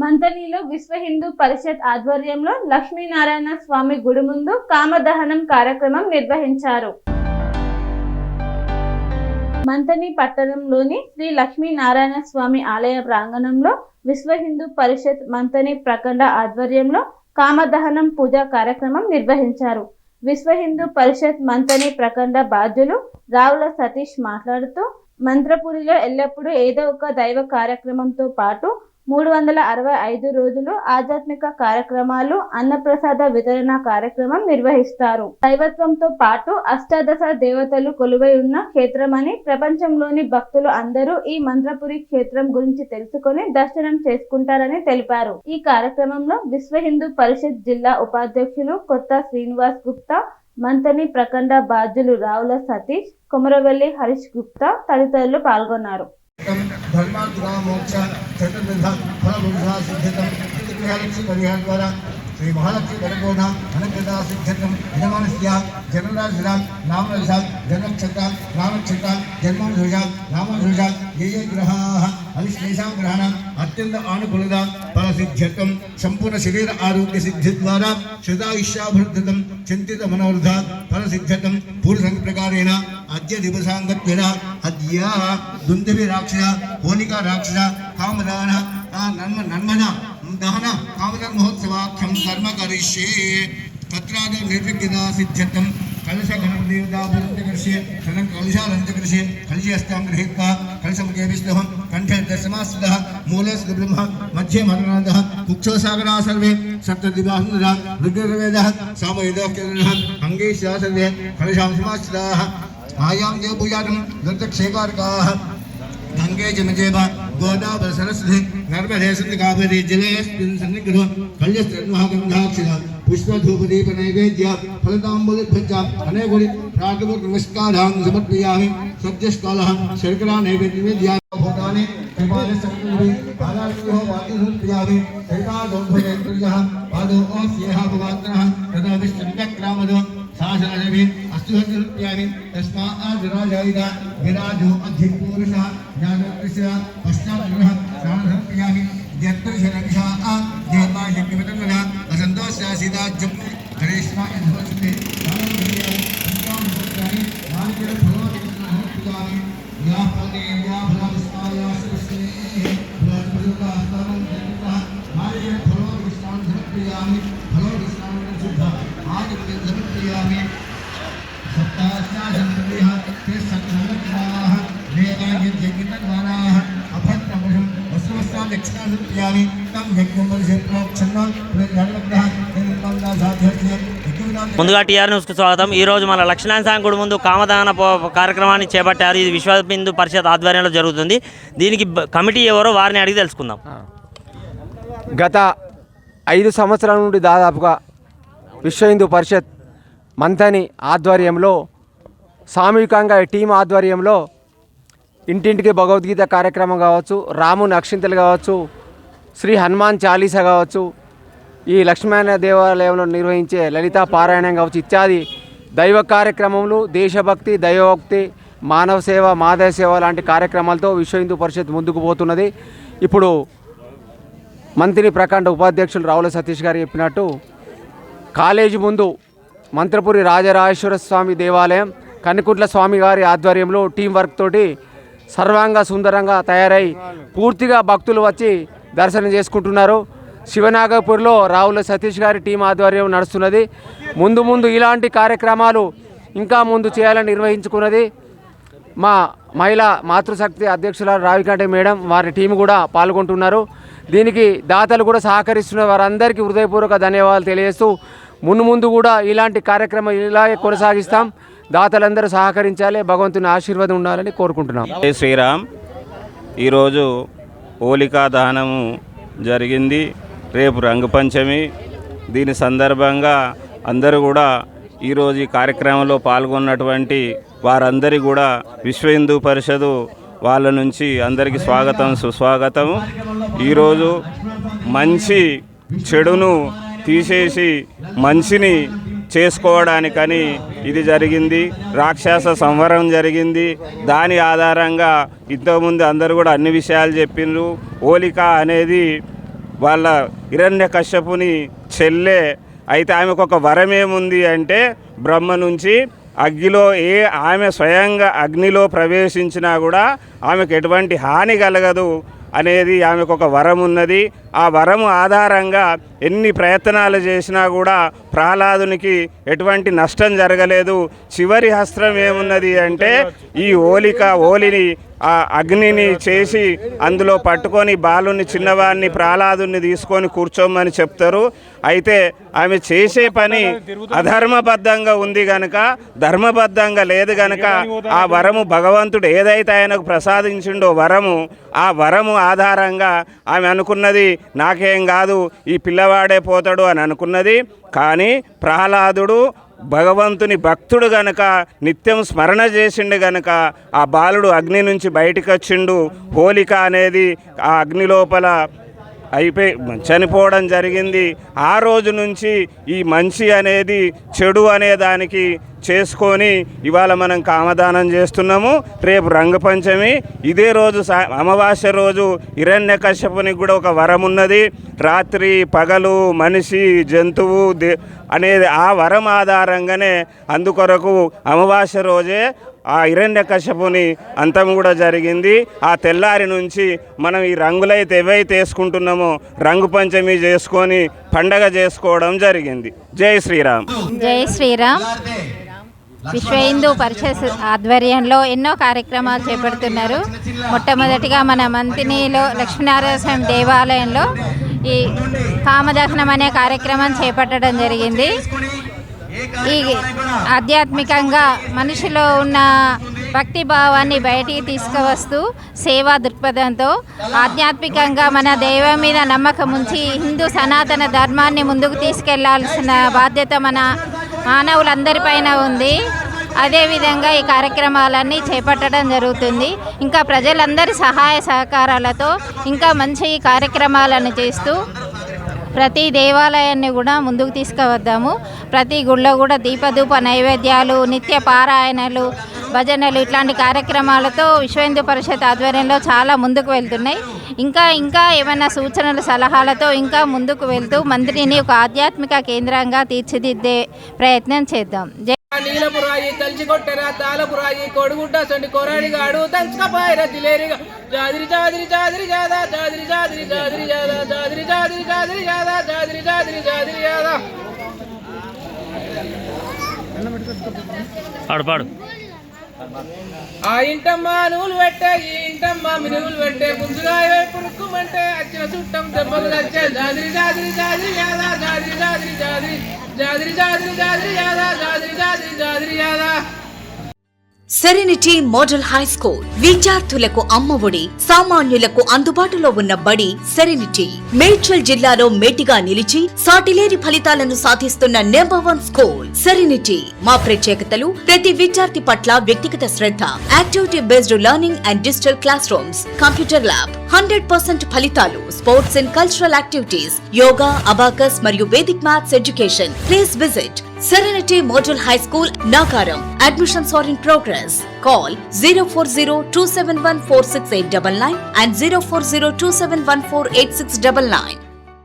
మంతనిలో విశ్వ హిందూ పరిషత్ ఆధ్వర్యంలో లక్ష్మీనారాయణ స్వామి గుడి ముందు కామదహనం కార్యక్రమం నిర్వహించారు. మంతని పట్టణంలోని శ్రీ లక్ష్మీనారాయణ స్వామి ఆలయ ప్రాంగణంలో విశ్వ హిందూ పరిషత్ మంతని ప్రఖండ ఆధ్వర్యంలో కామదహనం పూజా కార్యక్రమం నిర్వహించారు. విశ్వ హిందూ పరిషత్ మంతని ప్రఖండ బాధ్యులు రావుల సతీష్ మాట్లాడుతూ, మంత్రపురిలో ఎల్లప్పుడూ ఏదో ఒక దైవ కార్యక్రమంతో పాటు 365 రోజులు ఆధ్యాత్మిక కార్యక్రమాలు, అన్నప్రసాద వితరణ కార్యక్రమం నిర్వహిస్తారు. దైవత్వంతో పాటు అష్టాదశ దేవతలు కొలువై ఉన్న క్షేత్రమని, ప్రపంచంలోని భక్తులు అందరూ ఈ మంత్రపురి క్షేత్రం గురించి తెలుసుకొని దర్శనం చేసుకుంటారని తెలిపారు. ఈ కార్యక్రమంలో విశ్వ హిందూ పరిషత్ జిల్లా ఉపాధ్యక్షులు కొత్త శ్రీనివాస్ గుప్తా, మంతని ప్రఖండ బాధ్యులు రావుల సతీష్, కొమరవెల్లి హరీష్ గుప్తా తదితరులు పాల్గొన్నారు. श्री महालक्ष्मी परिपूर्ण अनंतदा सिद्धम यजमानस्य जन्मराशिरा नामराशिरा जन्मनक्षत्र नामनक्षत्र जन्मराशिरा नामराशिरा ये ग्रहाः अविश्लेषां ग्रहाणां अत्यंत अनुकूलता फलसिद्ध्यर्थं संपूर्ण शरीर आरोग्य सिद्धि द्वारा श्रुतायुष्याभिवृद्धिं चिंतित मनोरथ फलसिद्ध्यर्थं पूर्णसंग प्रकारेण अद्य दिवसांगत्वेन अद्य दुन्दुभि राक्षस होलिका राक्षस कामदान नन्मना दहन कामदन महोत्सवाख्यं कर्म करिष्ये तत्राद निर्विघ्ना सिद्ध्यर्थं कलश गणदेवता पूर्णकरिष्ये तदं कलशालंकरिष्ये कलशहस्तां गृहीत्वा कलशमुखे विष्णुः कंठे दशमास्तः मूले ब्रह्म मध्ये मदनादः कुक्षसागरा सर्वे सप्तदिवाहनरा ऋग्वेदः सामवेदः अंगे सर्वे कलशां समास्तः आयां देवपूजां दत्तक्षेकारकाः गंगे जमजेब गोदावरी सरस्वती नर्मदे सिंधु कावेरी जलेस्मिन् सन्निग्रहो कल्यस्त्रिमहागन्धाक्षिणा पुष्पधूपदीप नैवेद्य फलताम्बूलभुजा अनेकोरि प्रातः नमस्कारान् समर्पयामि सद्यस्कालः शर्करा नैवेद्यं भूतानि कृपाले संकल्पि आदार्यो वादिनोत्यामि एकादोभयेन्द्रियः पादो ओस्यः भगवान् तदा विष्णुचक्रामदो सासनदेवी अस्तुहत्यामि तस्मात् विराजयिता विराजो अधिपुरुषः ज्ञानकृष्ण पश्चात्ग्रह साधनप्रियामि यत्पुरुषरक्षाः देवा यज्ञवतनः असन्तोषः सीताजं करिष्मा यद्भवति सामग्र्याणि मार्गफलोदिनोत्यामि यापदे याफलविस्तायासुस्ते फलप्रयुक्तास्तमं जगतः मार्गफलोदिष्टान्धप्रियामि फलोदिष्टान् शुद्ध आदित्यं समर्पयामि सप्ताश्चाशन्त्रियः ते सत्संवत्सराः देवायज्ञितद्वाराः अभद्रमुषं वस्त्रवस्त्रां दक्षिणासर्पयामि तं यज्ञं परिषत्प्रोक्षन्नो प्रज्ञानवग्रः निर्मला साध्यस्य ముందుగా టీఆర్ న్యూస్కు స్వాగతం. ఈరోజు మన లక్ష్మీనారాయణ స్వామి గుడి ముందు కామదాన కార్యక్రమాన్ని చేపట్టారు. ఇది విశ్వ హిందూ పరిషత్ ఆధ్వర్యంలో జరుగుతుంది. దీనికి కమిటీ ఎవరో వారిని అడిగి తెలుసుకుందాం. గత 5 సంవత్సరాల నుండి దాదాపుగా విశ్వ హిందూ పరిషత్ మంతని ఆధ్వర్యంలో సామూహికంగా టీం ఆధ్వర్యంలో ఇంటింటికి భగవద్గీత కార్యక్రమం కావచ్చు, రాముని అక్షింతలు కావచ్చు, శ్రీ హనుమాన్ చాలీసా కావచ్చు, ఈ లక్ష్మీనారాయణ దేవాలయంలో నిర్వహించే లలితా పారాయణం కావచ్చు, ఇత్యాది దైవ కార్యక్రమములు, దేశభక్తి, దైవభక్తి, మానవ సేవ, మాధవ సేవ లాంటి కార్యక్రమాలతో విశ్వ హిందూ పరిషత్ ముందుకు పోతున్నది. ఇప్పుడు మంత్రి ప్రఖండ ఉపాధ్యక్షులు రావుల సతీష్ గారు చెప్పినట్టు కాలేజీ ముందు మంత్రపురి రాజరాజేశ్వర స్వామి దేవాలయం కన్నికుంట్ల స్వామి గారి ఆధ్వర్యంలో టీం వర్క్ తోటి సర్వాంగ సుందరంగా తయారై పూర్తిగా భక్తులు వచ్చి దర్శనం చేసుకుంటున్నారు. శివనాగపూర్లో రావుల సతీష్ గారి టీం ఆధ్వర్యం నడుస్తున్నది. ముందు ఇలాంటి కార్యక్రమాలు ఇంకా ముందు చేయాలని నిర్వహించుకున్నది. మా మహిళా మాతృశక్తి అధ్యక్షురాలు రావికంటే మేడం వారి టీం కూడా పాల్గొంటున్నారు. దీనికి దాతలు కూడా సహకరిస్తున్న వారందరికీ హృదయపూర్వక ధన్యవాదాలు తెలియజేస్తూ ముందు కూడా ఇలాంటి కార్యక్రమం ఇలాగే కొనసాగిస్తాం. దాతలందరూ సహకరించాలి, భగవంతుని ఆశీర్వాదం ఉండాలని కోరుకుంటున్నాం. జై శ్రీరామ్. ఈరోజు హోలికా దహనము జరిగింది. రేపు రంగపంచమి. దీని సందర్భంగా అందరూ కూడా ఈరోజు ఈ కార్యక్రమంలో పాల్గొన్నటువంటి వారందరి కూడా విశ్వ హిందూ పరిషత్ వాళ్ళ నుంచి అందరికీ స్వాగతం, సుస్వాగతం. ఈరోజు మంచి చెడును తీసేసి మంచిని చేసుకోవడానికని ఇది జరిగింది. రాక్షస సంవరం జరిగింది. దాని ఆధారంగా ఇంతకుముందు అందరూ కూడా అన్ని విషయాలు చెప్పిండ్రు. హోలిక అనేది వాళ్ళ హిరణ్యకశ్యపుని చెల్లె. అయితే ఆమెకు ఒక వరం ఏముంది అంటే బ్రహ్మ నుంచి అగ్నిలో ఆమె స్వయంగా అగ్నిలో ప్రవేశించినా కూడా ఆమెకు ఎటువంటి హాని కలగదు అనేది ఆమెకు ఒక వరం ఉన్నది. ఆ వరము ఆధారంగా ఎన్ని ప్రయత్నాలు చేసినా కూడా ప్రహ్లాదునికి ఎటువంటి నష్టం జరగలేదు. చివరి అస్త్రం ఏమున్నది అంటే ఈ ఓలిని ఆ అగ్నిని చేసి అందులో పట్టుకొని బాలుని చిన్నవాడిని ప్రహ్లాదుని తీసుకొని కూర్చోమని చెప్తారు. అయితే ఆమె చేసే పని అధర్మబద్ధంగా ఉంది గనక, ధర్మబద్ధంగా లేదు గనక ఆ వరము భగవంతుడు ఏదైతే ఆయనకు ప్రసాదించిండో ఆ వరము ఆధారంగా ఆమె అనుకున్నది నాకేం కాదు, ఈ పిల్లవాడే పోతాడు అని అనుకున్నది. కానీ ప్రహ్లాదుడు భగవంతుని భక్తుడు గనక, నిత్యం స్మరణ చేసిండు గనక ఆ బాలుడు అగ్ని నుంచి బయటికి వచ్చిండు. హోలిక అనేది ఆ అగ్ని లోపల చనిపోవడం జరిగింది. ఆ రోజు నుంచి ఈ మంచి అనేది చెడు అనే దానికి చేసుకొని ఇవాళ మనం కామదానం చేస్తున్నాము. రేపు రంగపంచమి. ఇదే రోజు అమావాస్య రోజు హిరణ్యకశ్యపునికి కూడా ఒక వరం ఉన్నది. రాత్రి పగలు మనిషి జంతువు అనేది ఆ వరం ఆధారంగానే అందుకొరకు అమావాస్య రోజే ఆ హిరణ్యకశ్యపుని అంతం కూడా జరిగింది. ఆ తెల్లారి నుంచి మనం ఈ రంగులైతే ఏవైతే వేసుకుంటున్నామో రంగు పంచమి చేసుకొని పండగ చేసుకోవడం జరిగింది. జై శ్రీరామ్. జై శ్రీరామ్. విశ్వ హిందూ పరిషత్ ఆధ్వర్యంలో ఎన్నో కార్యక్రమాలు చేపడుతున్నారు. మొట్టమొదటిగా మన మంతినిలో లక్ష్మీనారాయణ స్వామి దేవాలయంలో ఈ కామదహనం అనే కార్యక్రమం చేపట్టడం జరిగింది. ఈ ఆధ్యాత్మికంగా మనిషిలో ఉన్న భక్తి భావాన్ని బయటికి తీసుకువస్తూ సేవా దృక్పథంతో ఆధ్యాత్మికంగా మన దైవం మీద నమ్మకం ఉంచి హిందూ సనాతన ధర్మాన్ని ముందుకు తీసుకెళ్లాల్సిన బాధ్యత మన మానవులందరిపైన ఉంది. అదేవిధంగా ఈ కార్యక్రమాలన్నీ చేపట్టడం జరుగుతుంది. ఇంకా ప్రజలందరి సహాయ సహకారాలతో ఇంకా మంచి కార్యక్రమాలను చేస్తూ ప్రతి దేవాలయాన్ని కూడా ముందుకు తీసుకువద్దాము. ప్రతి గుళ్ళో కూడా దీపధూప నైవేద్యాలు, నిత్య పారాయణలు, భజనలు ఇట్లాంటి కార్యక్రమాలతో విశ్వ హిందూ పరిషత్ ఆధ్వర్యంలో చాలా ముందుకు వెళ్తున్నాయి. ఇంకా ఏమైనా సూచనలు సలహాలతో ఇంకా ముందుకు వెళ్తూ మందిరిని ఒక ఆధ్యాత్మిక కేంద్రంగా తీర్చిదిద్దే ప్రయత్నం చేద్దాం. నీలపురాయి కలిసికొట్టెరా తాళపురాయి కొడుగుడ్డ సొంటి కొరాడిగాడు దంచకపాయర జిలేరిగా జాదిరి జాదిరి జాదిరి జాదా జాదిరి జాదిరి జాదిరి జాదా జాదిరి జాదిరి జాదిరి జాదా జాదిరి జాదిరి జాదిరి జాదా పాడు ఆ ఇంటమ్మ నువ్వులు పెట్టే ఈ ఇంటమ్మ మినుగులు పెట్టే ముందుగా పురుక్కుమంటే వచ్చిన చుట్టం దెబ్బలు వచ్చే జాదిరి జాదిరి జాదిరి జాదా జాదిరి జాదిరి జాదిరి జాదిరి జాదిరి జాదిరి జాదా జాదిరి జాదిరి జాదిరి జాదా. సెరెనిటీ మోడల్ హై స్కూల్ విద్యార్థులకు అమ్మఒడి, సామాన్యులకు అందుబాటులో ఉన్న బడి సెరెనిటీ. మేడ్చల్ జిల్లాలో మేటిగా నిలిచి సాటిలేని ఫలితాలను సాధిస్తున్న నంబర్ 1 స్కూల్ సెరెనిటీ. మా ప్రత్యేకతలు ప్రతి విద్యార్థి పట్ల వ్యక్తిగత శ్రద్ధ, activity based learning and digital classrooms, computer lab, 100% ఫలితాలు, sports and cultural activities, yoga, abacus మరియు Vedic maths education. Please visit Serenity Model High School, Nagaram. Admissions are in progress. Call 040-271-46899 and 040-271-48699.